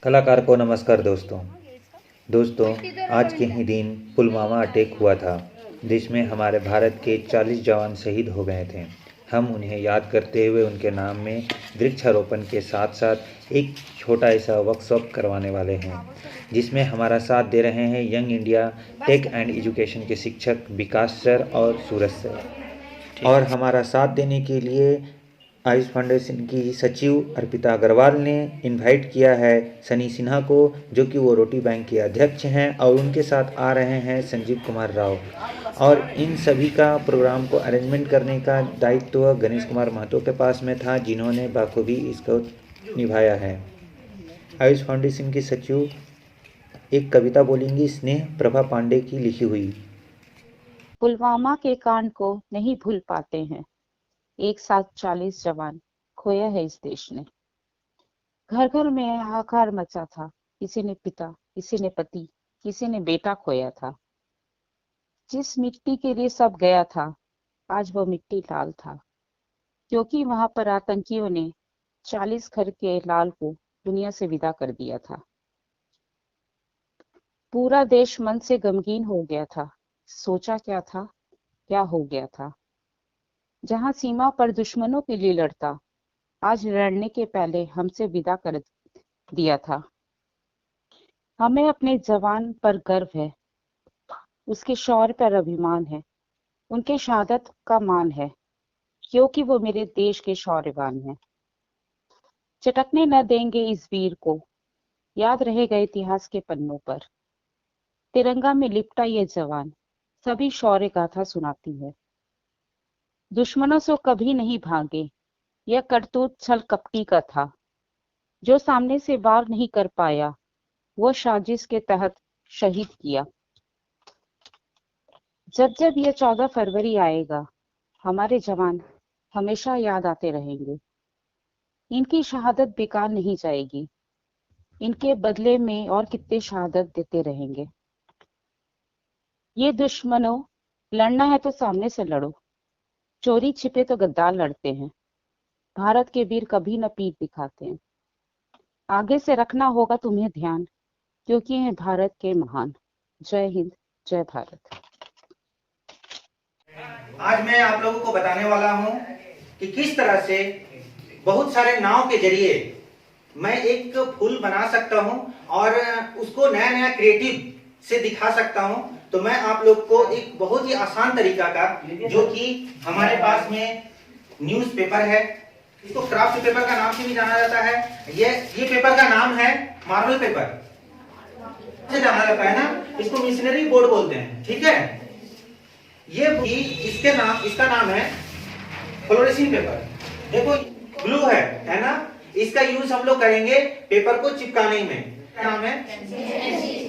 कलाकार को नमस्कार दोस्तों। आज के ही दिन पुलवामा अटैक हुआ था, जिसमें हमारे भारत के 40 जवान शहीद हो गए थे। हम उन्हें याद करते हुए उनके नाम में वृक्षारोपण के साथ साथ एक छोटा ऐसा वर्कशॉप करवाने वाले हैं, जिसमें हमारा साथ दे रहे हैं young India tech and education के शिक्षक विकास सर और सूरज सर। और हमारा साथ देने के लिए आयुष फाउंडेशन की सचिव अर्पिता अग्रवाल ने इनवाइट किया है सनी सिन्हा को, जो कि वो रोटी बैंक के अध्यक्ष हैं, और उनके साथ आ रहे हैं संजीव कुमार राव। और इन सभी का प्रोग्राम को अरेंजमेंट करने का दायित्व गणेश कुमार महतो के पास में था, जिन्होंने बाखूबी इसको निभाया है। आयुष फाउंडेशन की सचिव एक कविता बोलेंगी, स्नेह प्रभा पांडे की लिखी हुई। पुलवामा के कांड को नहीं भूल पाते हैं। एक साथ 40 जवान खोया है इस देश ने। घर घर में हाहाकार मचा था। किसी ने पिता, किसी ने पति, किसी ने बेटा खोया था। जिस मिट्टी के लिए सब गया था, आज वो मिट्टी लाल था, क्योंकि वहां पर आतंकियों ने 40 घर के लाल को दुनिया से विदा कर दिया था। पूरा देश मन से गमगीन हो गया था। सोचा क्या था, क्या हो गया था। जहां सीमा पर दुश्मनों के लिए लड़ता, आज लड़ने के पहले हमसे विदा कर दिया था। हमें अपने जवान पर गर्व है, उसके शौर्य पर अभिमान है, उनके शहादत का मान है, क्योंकि वो मेरे देश के शौर्यवान हैं। चटकने न देंगे इस वीर को, याद रहेगा इतिहास के पन्नों पर। तिरंगा में लिपटा ये जवान सभी शौर्य गाथा सुनाती है। दुश्मनों से कभी नहीं भागे, यह करतूत छल कपटी का था। जो सामने से वार नहीं कर पाया, वो साजिश के तहत शहीद किया। जब जब यह 14 फरवरी आएगा, हमारे जवान हमेशा याद आते रहेंगे। इनकी शहादत बेकार नहीं जाएगी। इनके बदले में और कितने शहादत देते रहेंगे। ये दुश्मनों, लड़ना है तो सामने से लड़ो। चोरी छिपे तो गद्दार लड़ते हैं। भारत के वीर कभी न पीठ दिखाते हैं। आगे से रखना होगा तुम्हें ध्यान, क्योंकि ये भारत के महान। जय हिंद, जय भारत। आज मैं आप लोगों को बताने वाला हूं कि किस तरह से बहुत सारे नाव के जरिए मैं एक फूल बना सकता हूं और उसको नया नया क्रिएटिव से दिखा सकता हूं। तो मैं आप लोग को एक बहुत ही आसान तरीका का, जो कि हमारे पास में न्यूज़पेपर है, इसको क्राफ्ट पेपर का नाम से भी जाना जाता है। ये पेपर का नाम है मार्बल पेपर से जाना जाता है ना, इसको मिशनरी बोर्ड बोलते हैं। ठीक है, ये भी इसका नाम है फ्लोरेसिंग पेपर। देखो ग्लू है ना, इसका यूज हम लोग करेंगे पेपर को चिपकाने में। नाम है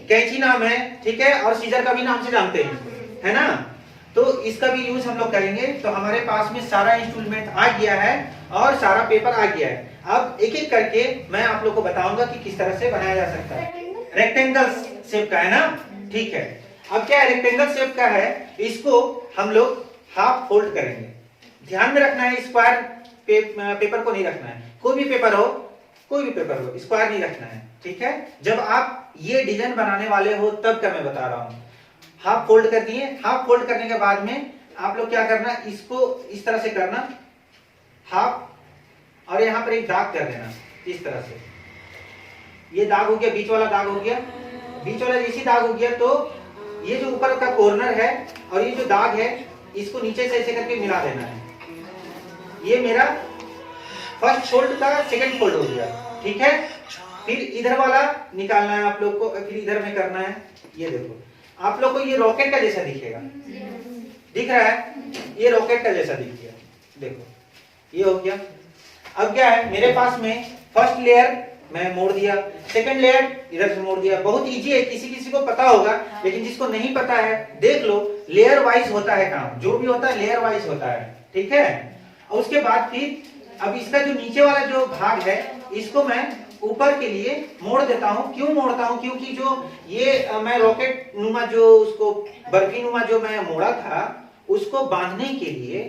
कैंची नाम है, ठीक है, और सीजर का भी नाम से जानते हैं, है ना। तो इसका भी यूज हम लोग करेंगे। तो हमारे पास में सारा इंस्ट्रूमेंट आ गया है और सारा पेपर आ गया है। अब एक एक करके मैं आप लोग को बताऊंगा कि किस तरह से बनाया जा सकता है। रेक्टेंगल शेप का है ना, ठीक है। अब क्या है, रेक्टेंगल शेप का है, इसको हम लोग हाफ फोल्ड करेंगे। ध्यान में रखना है, स्क्वायर पेपर को नहीं रखना है। कोई भी पेपर हो, स्क्वायर नहीं रखना है, ठीक है। जब आप ये डिजाइन बनाने वाले हो तब का मैं बता रहा हूं। हाफ फोल्ड कर दिए। हाफ फोल्ड करने के बाद में आप लोग क्या करना, इसको इस तरह से करना हाफ, और यहां पर एक दाग कर देना इस तरह से। ये दाग हो गया, बीच वाला दाग हो गया। बीच वाला जैसी दाग हो गया तो ये जो ऊपर का कॉर्नर है और ये जो दाग है, इसको नीचे से ऐसे करके मिला देना है। ये मेरा फर्स्ट फोल्ड का सेकंड फोल्ड हो गया, ठीक है। फिर इधर वाला निकालना है आप लोग को, फिर इधर में करना है। ये देखो, आप लोग को ये रॉकेट का जैसा दिखेगा, दिख रहा है, ये रॉकेट का जैसा दिख गया। देखो ये हो गया। अब क्या है, मेरे पास में फर्स्ट लेयर मैं मोड़ दिया, सेकंड लेयर इधर से मोड़ दिया। बहुत इजी है, किसी किसी को पता होगा, लेकिन जिसको नहीं पता है देख लो, लेयर वाइज होता है काम। जो भी होता है लेयर वाइज होता है, ठीक है। और उसके बाद फिर अब इसका जो नीचे वाला जो भाग है, इसको मैं ऊपर के लिए मोड़ देता हूं। क्यों मोड़ता हूं, क्योंकि जो ये मैं रॉकेट नुमा, जो उसको बर्फी नुमा जो मैं मोड़ा था, उसको बांधने के लिए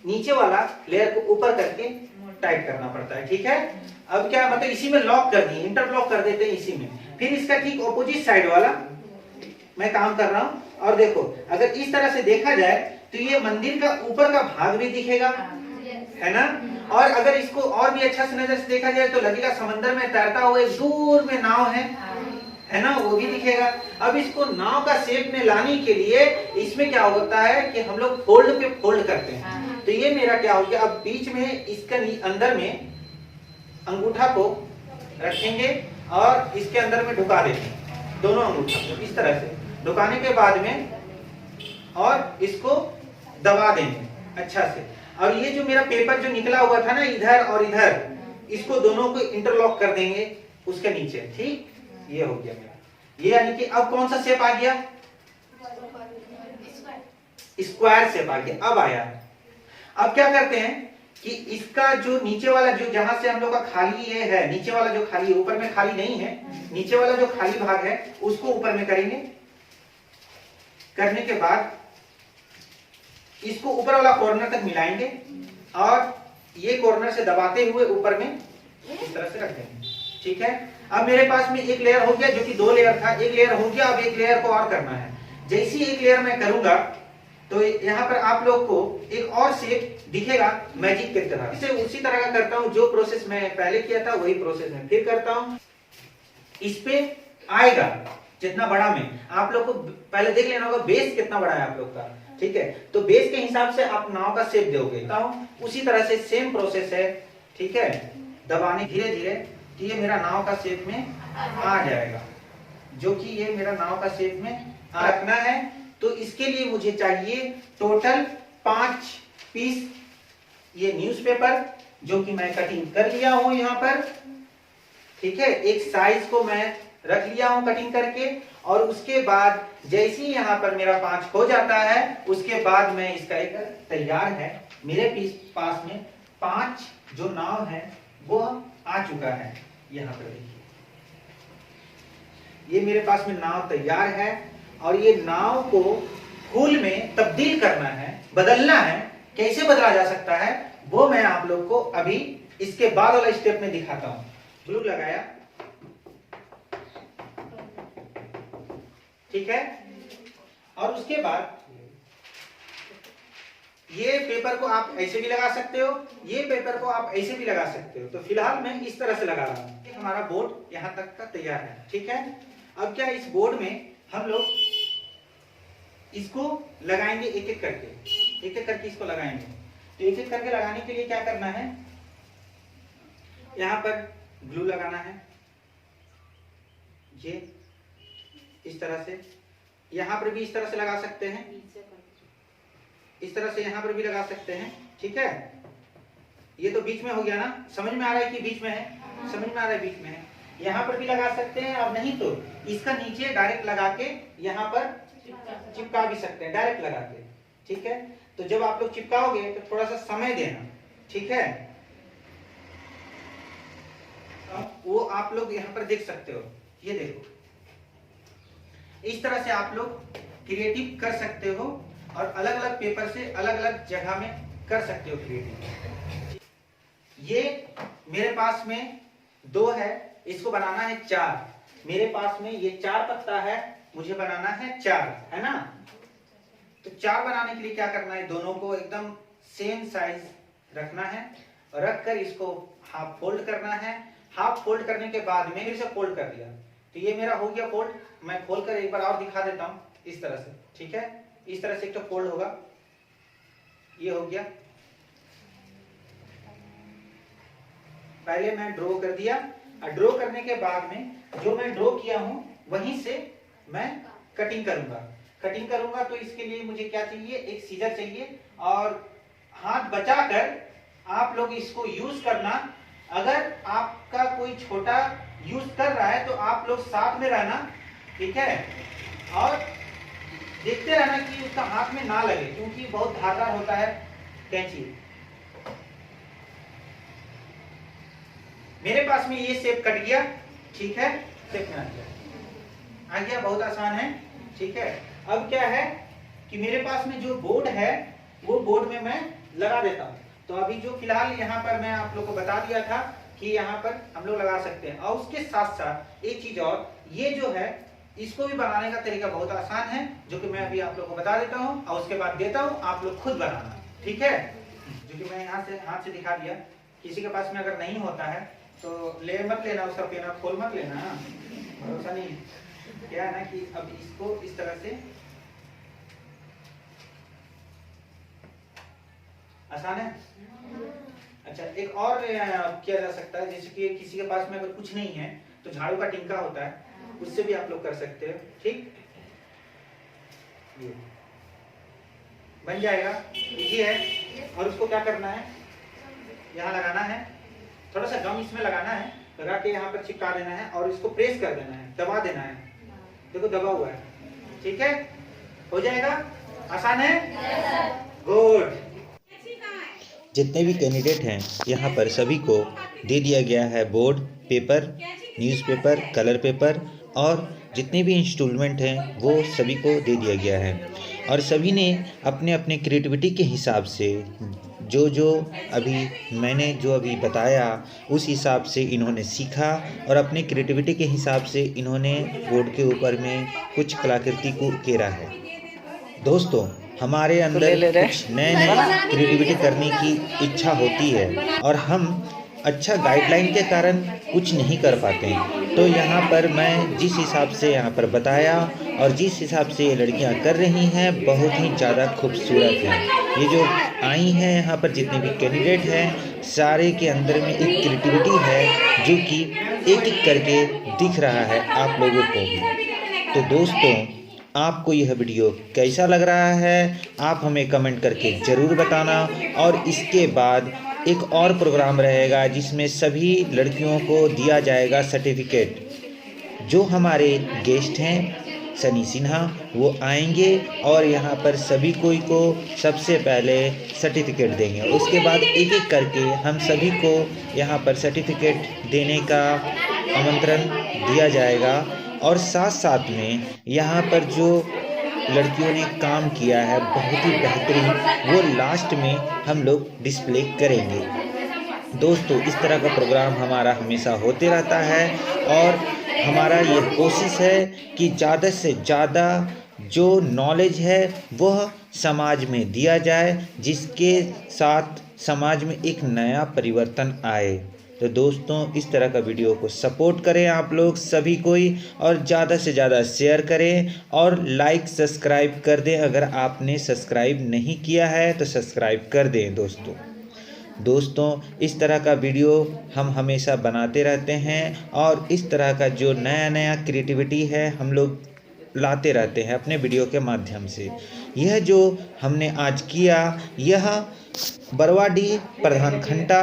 नीचे वाला लेयर को ऊपर करके टाइट करना पड़ता है, ठीक है। अब क्या मतलब इसी में लॉक कर दिए, इंटरलॉक कर देते हैं इसी में। फिर इसका ठीक ऑपोजिट साइड वाला मैं काम कर रहा हूं, और देखो अगर इस तरह से देखा जाए तो ये मंदिर का ऊपर का भाग भी दिखेगा, है ना। और अगर इसको और भी अच्छा से नजर से देखा जाए तो लगेगा समंदर में तैरता हुआ एक दूर में नाव है ना, वो भी दिखेगा। अब इसको नाव का शेप में लाने के लिए इसमें क्या होता है कि हम लोग फोल्ड पे फोल्ड करते हैं। तो ये मेरा क्या हो गया, अब बीच में इसका अंदर में अंगूठा को रखेंगे और इसके अंदर में ढुका देंगे दोनों अंगूठा को इस तरह से, ढुकाने के बाद में और इसको दबा देंगे अच्छा से। और ये जो मेरा पेपर जो निकला हुआ था ना इधर और इधर, इसको दोनों को इंटरलॉक कर देंगे उसके नीचे। ठीक, ये हो गया मेरा। ये यानी कि अब कौन सा शेप आ गया, स्क्वायर शेप आ गया। अब आया, अब क्या करते हैं कि इसका जो नीचे वाला जो जहां से हम लोग का खाली ये है, नीचे वाला जो खाली है, ऊपर में खाली नहीं है, नीचे वाला जो खाली भाग है उसको ऊपर में करेंगे। करने के बाद इसको ऊपर वाला कॉर्नर तक मिलाएंगे और ये कॉर्नर से दबाते हुए ऊपर में इस तरह से रख देंगे। ठीक है, अब मेरे पास में एक लेयर हो गया, जो कि 2 लेयर था, एक लेयर हो गया। अब एक लेयर को और करना है। जैसी एक लेयर मैं करूंगा तो यहाँ पर आप लोग को एक और शेप दिखेगा मैजिक की तरह। इसे उसी तरह का करता हूँ, जो प्रोसेस मैं पहले किया था वही प्रोसेस मैं फिर करता हूँ। इस पे आएगा जितना बड़ा में, आप लोग को पहले देख लेना होगा बेस कितना बड़ा है आप लोग का। ठीक है, तो बेस के हिसाब से आप नाव का शेप दोगे। उसी तरह से सेम प्रोसेस है। ठीक है, दबाने धीरे धीरे कि ये मेरा नाव का शेप में आ जाएगा, जो कि ये मेरा नाव का शेप में रखना है। तो इसके लिए मुझे चाहिए टोटल 5 पीस ये न्यूज़पेपर, जो कि मैं कटिंग कर लिया हूं यहाँ पर। ठीक है, एक साइज को मैं रख लिया हूं कटिंग करके, और उसके बाद जैसे ही यहाँ पर मेरा 5 हो जाता है उसके बाद मैं इसका एक तैयार है मेरे पास में 5 जो नाव है वो आ चुका है। यहाँ पर देखिए ये मेरे पास में नाव तैयार है, और ये नाव को फूल में तब्दील करना है, बदलना है। कैसे बदला जा सकता है वो मैं आप लोग को अभी इसके बाद वाला स्टेप में दिखाता हूं। ग्लू लगाया, ठीक है, और उसके बाद ये पेपर को आप ऐसे भी लगा सकते हो, ये पेपर को आप ऐसे भी लगा सकते हो। तो फिलहाल मैं इस तरह से लगा रहा हूं। हमारा बोर्ड यहां तक का तैयार है। ठीक है, अब क्या इस बोर्ड में हम लोग इसको लगाएंगे एक एक करके इसको लगाएंगे। तो एक एक करके लगाने के लिए क्या करना है, यहां पर ग्लू लगाना है, ये इस तरह से, यहां पर भी इस तरह से लगा सकते हैं, इस तरह से यहां पर भी लगा सकते हैं। ठीक है, ये तो बीच में हो गया ना, समझ में आ रहा है कि बीच में है, समझ में आ रहा है बीच में है। यहाँ पर भी लगा सकते हैं, और नहीं तो इसका नीचे डायरेक्ट लगा के यहाँ पर चिपका भी सकते हैं, डायरेक्ट लगा के। ठीक है, तो जब आप लोग चिपकाओगे तो थोड़ा सा समय देना। ठीक है, वो आप लोग यहाँ पर देख सकते हो, ये देखो इस तरह से आप लोग क्रिएटिव कर सकते हो, और अलग अलग पेपर से अलग अलग जगह में कर सकते हो क्रिएटिव। ये मेरे पास में 2 है, इसको बनाना है 4। मेरे पास में ये 4 पत्ता है, मुझे बनाना है 4, है ना। तो 4 बनाने के लिए क्या करना है, दोनों को एकदम सेम साइज रखना है, और रख कर इसको हाफ फोल्ड करना है। हाफ फोल्ड करने के बाद में फिर से फोल्ड कर दिया, तो ये मेरा हो गया फोल्ड। मैं खोल कर एक बार और दिखा देता हूं इस तरह से। ठीक है, इस तरह से एक तो फोल्ड होगा, ये हो गया। पहले मैं ड्रॉ कर दिया, और ड्रॉ करने के बाद में जो मैं ड्रॉ किया हूं वहीं से मैं कटिंग करूंगा। तो इसके लिए मुझे क्या चाहिए, एक सीजर चाहिए, और हाथ बचाकर आप लोग इसको यूज करना। अगर आपका कोई छोटा यूज कर रहा है तो आप लोग साथ में रहना। ठीक है, और देखते रहना कि उसका हाथ में ना लगे, क्योंकि बहुत धारदार होता है कैंची। मेरे पास में ये शेप कट गया। ठीक है, शेप में आ गया, बहुत आसान है। ठीक है, अब क्या है कि मेरे पास में जो बोर्ड है वो बोर्ड में मैं लगा देता हूं। तो अभी जो फिलहाल यहाँ पर मैं आप लोग को बता दिया था कि यहाँ पर हम लोग लगा सकते हैं। और उसके साथ साथ एक चीज और, ये जो है इसको भी बनाने का तरीका बहुत आसान है, जो कि मैं अभी आप लोग को बता देता हूँ और उसके बाद देता हूँ, आप लोग खुद बनाना, ठीक है। जो कि मैं यहाँ से हाथ से दिखा दिया। किसी के पास में अगर नहीं होता है तो ले मत लेना, उसका पेना खोल मत लेना, भरोसा नहीं। क्या है ना कि अब इसको इस तरह से, आसान है। अच्छा, एक और किया जा सकता है, जैसे कि किसी के पास में अगर कुछ नहीं है तो झाड़ू का टिंका होता है, उससे भी आप लोग कर सकते हो, ठीक। ये बन जाएगा, इजी है। और उसको क्या करना है, यहाँ लगाना है, थोड़ा सा गम इसमें लगाना है, लगा के यहाँ पर चिपका देना है और इसको प्रेस कर देना है, दबा देना है। देखो दबा हुआ है, ठीक है, हो जाएगा। आसान है, गुड। जितने भी कैंडिडेट हैं यहाँ पर सभी को दे दिया गया है board, paper, newspaper, colour paper और जितने भी इंस्टॉलमेंट हैं वो सभी को दे दिया गया है। और सभी ने अपने अपने क्रिएटिविटी के हिसाब से जो मैंने अभी बताया उस हिसाब से इन्होंने सीखा और अपने क्रिएटिविटी के हिसाब से इन्होंने बोर्ड के ऊपर में कुछ कलाकृति को उकेरा है। दोस्तों, हमारे अंदर कुछ नए क्रिएटिविटी करने की इच्छा होती है और हम अच्छा गाइडलाइन के कारण कुछ नहीं कर पाते हैं। तो यहाँ पर मैं जिस हिसाब से यहाँ पर बताया और जिस हिसाब से ये लड़कियाँ कर रही हैं, बहुत ही ज़्यादा खूबसूरत हैं। ये जो आई हैं यहाँ पर जितने भी कैंडिडेट हैं, सारे के अंदर में एक क्रिएटिविटी है जो कि एक एक करके दिख रहा है आप लोगों को भी। तो दोस्तों, आपको यह वीडियो कैसा लग रहा है आप हमें कमेंट करके ज़रूर बताना। और इसके बाद एक और प्रोग्राम रहेगा जिसमें सभी लड़कियों को दिया जाएगा सर्टिफिकेट। जो हमारे गेस्ट हैं सनी सिन्हा, वो आएंगे और यहाँ पर सभी कोई को सबसे पहले सर्टिफिकेट देंगे। उसके बाद एक एक करके हम सभी को यहाँ पर सर्टिफिकेट देने का आमंत्रण दिया जाएगा। और साथ साथ में यहाँ पर जो लड़कियों ने काम किया है बहुत ही बेहतरीन, वो लास्ट में हम लोग डिस्प्ले करेंगे। दोस्तों, इस तरह का प्रोग्राम हमारा हमेशा होते रहता है और हमारा ये कोशिश है कि ज़्यादा से ज़्यादा जो नॉलेज है वह समाज में दिया जाए, जिसके साथ समाज में एक नया परिवर्तन आए। तो दोस्तों, इस तरह का वीडियो को सपोर्ट करें आप लोग सभी कोई, और ज़्यादा से ज़्यादा शेयर करें और लाइक सब्सक्राइब कर दें। अगर आपने सब्सक्राइब नहीं किया है तो सब्सक्राइब कर दें। दोस्तों, इस तरह का वीडियो हम हमेशा बनाते रहते हैं और इस तरह का जो नया क्रिएटिविटी है हम लोग लाते रहते हैं अपने वीडियो के माध्यम से। यह जो हमने आज किया, यह बरवाडीह प्रधान खंडा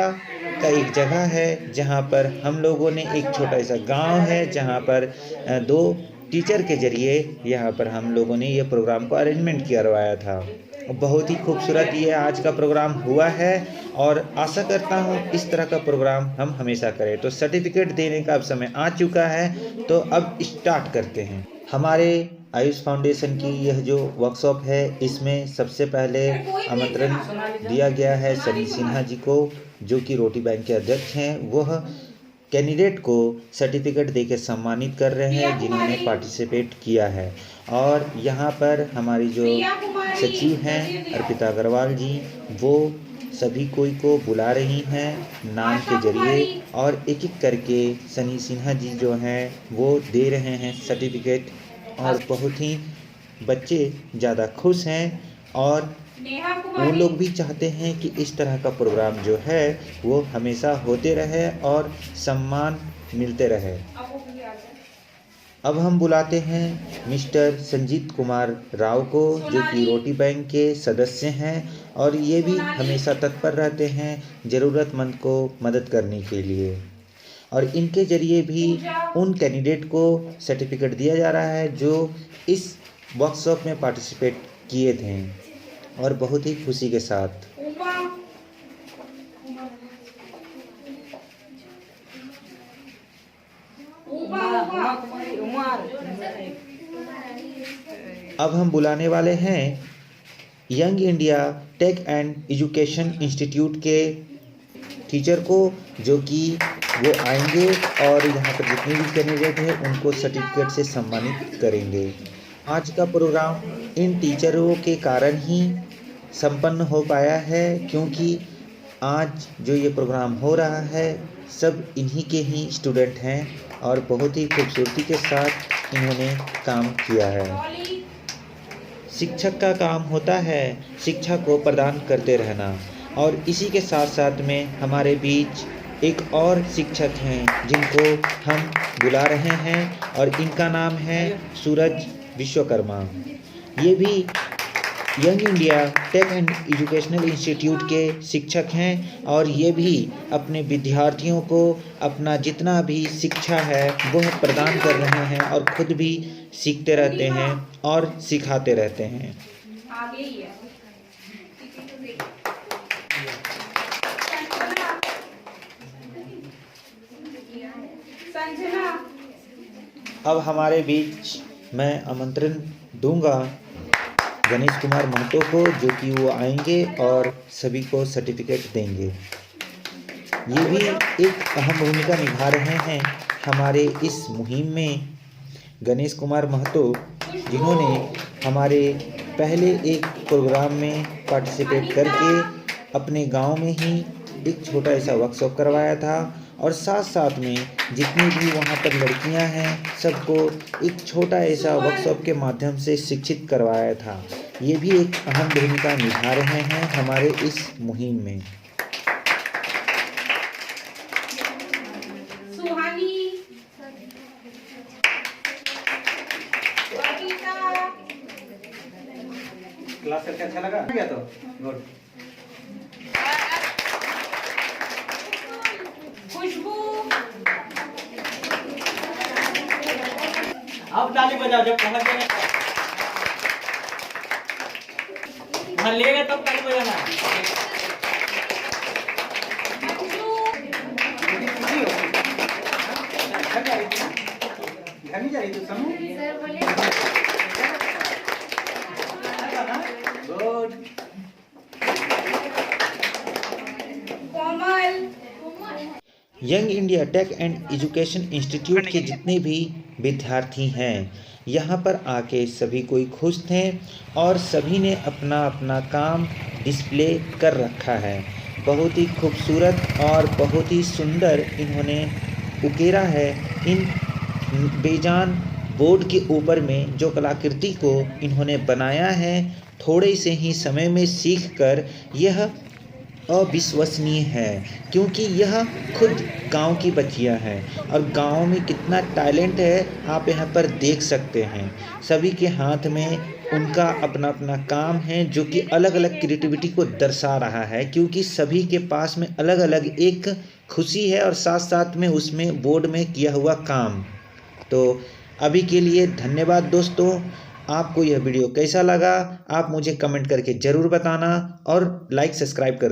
का एक जगह है जहां पर हम लोगों ने एक छोटा सा गांव है जहां पर 2 टीचर के जरिए यहाँ पर हम लोगों ने ये प्रोग्राम को अरेंजमेंट करवाया था। बहुत ही खूबसूरत ये आज का प्रोग्राम हुआ है और आशा करता हूँ इस तरह का प्रोग्राम हम हमेशा करें। तो सर्टिफिकेट देने का अब समय आ चुका है, तो अब स्टार्ट करते हैं। हमारे आयुष फाउंडेशन की यह जो वर्कशॉप है, इसमें सबसे पहले आमंत्रण दिया गया है सनी सिन्हा जी को, जो कि रोटी बैंक के अध्यक्ष हैं। वह कैंडिडेट को सर्टिफिकेट देकर सम्मानित कर रहे हैं जिन्होंने पार्टिसिपेट किया है। और यहाँ पर हमारी जो सचिव हैं अर्पिता अग्रवाल जी, वो सभी कोई को बुला रही हैं नाम के जरिए और एक एक करके सनी सिन्हा जी जो हैं वो दे रहे हैं सर्टिफिकेट। और बहुत ही बच्चे ज़्यादा खुश हैं और वो लोग भी चाहते हैं कि इस तरह का प्रोग्राम जो है वो हमेशा होते रहे और सम्मान मिलते रहे। अब हम बुलाते हैं मिस्टर संजीत कुमार राव को, जो कि रोटी बैंक के सदस्य हैं और ये भी हमेशा तत्पर रहते हैं ज़रूरतमंद को मदद करने के लिए। और इनके जरिए भी उन कैंडिडेट को सर्टिफिकेट दिया जा रहा है जो इस वर्कशॉप में पार्टिसिपेट किए थे और बहुत ही खुशी के साथ। अब हम बुलाने वाले हैं young India tech and education institute के टीचर को, जो कि वो आएंगे और यहाँ पर जितने भी कैंडिडेट हैं उनको सर्टिफिकेट से सम्मानित करेंगे। आज का प्रोग्राम इन टीचरों के कारण ही संपन्न हो पाया है, क्योंकि आज जो ये प्रोग्राम हो रहा है सब इन्हीं के ही स्टूडेंट हैं और बहुत ही खूबसूरती के साथ इन्होंने काम किया है। शिक्षक का काम होता है शिक्षा को प्रदान करते रहना, और इसी के साथ साथ में हमारे बीच एक और शिक्षक हैं जिनको हम बुला रहे हैं और इनका नाम है सूरज विश्वकर्मा। ये भी young India tech and educational institute के शिक्षक हैं और ये भी अपने विद्यार्थियों को अपना जितना भी शिक्षा है वह प्रदान कर रहे हैं और खुद भी सीखते रहते हैं और सिखाते रहते हैं। अब हमारे बीच मैं आमंत्रण दूंगा गणेश कुमार महतो को, जो कि वो आएंगे और सभी को सर्टिफिकेट देंगे। ये भी एक अहम भूमिका निभा रहे हैं हमारे इस मुहिम में गणेश कुमार महतो, जिन्होंने हमारे पहले एक प्रोग्राम में पार्टिसिपेट करके अपने गांव में ही एक छोटा ऐसा वर्कशॉप करवाया था और साथ साथ में जितनी भी वहाँ पर लड़कियाँ हैं सबको एक छोटा ऐसा वर्कशॉप के माध्यम से शिक्षित करवाया था। ये भी एक अहम भूमिका निभा रहे हैं हमारे इस मुहिम में। क्लास करके अच्छा लगा क्या? तो गुड। खुशबू अब ताली बजाओ जब पहुंच जाए, हाँ लेगा तब ताली बजाना। घर नहीं जा रही तू समूह? Good. Young India tech and education institute के जितने भी विद्यार्थी हैं यहाँ पर आके सभी कोई खुश थे और सभी ने अपना अपना काम डिस्प्ले कर रखा है। बहुत ही खूबसूरत और बहुत ही सुंदर इन्होंने उकेरा है इन बेजान बोर्ड के ऊपर में जो कलाकृति को इन्होंने बनाया है। थोड़े से ही समय में सीखकर यह अविश्वसनीय है, क्योंकि यह खुद गांव की बच्चियां हैं और गांव में कितना टैलेंट है आप यहां पर देख सकते हैं। सभी के हाथ में उनका अपना अपना काम है जो कि अलग अलग क्रिएटिविटी को दर्शा रहा है, क्योंकि सभी के पास में अलग अलग एक खुशी है और साथ साथ में उसमें बोर्ड में किया हुआ काम। तो अभी के लिए धन्यवाद दोस्तों। आपको यह वीडियो कैसा लगा आप मुझे कमेंट करके ज़रूर बताना और लाइक सब्सक्राइब कर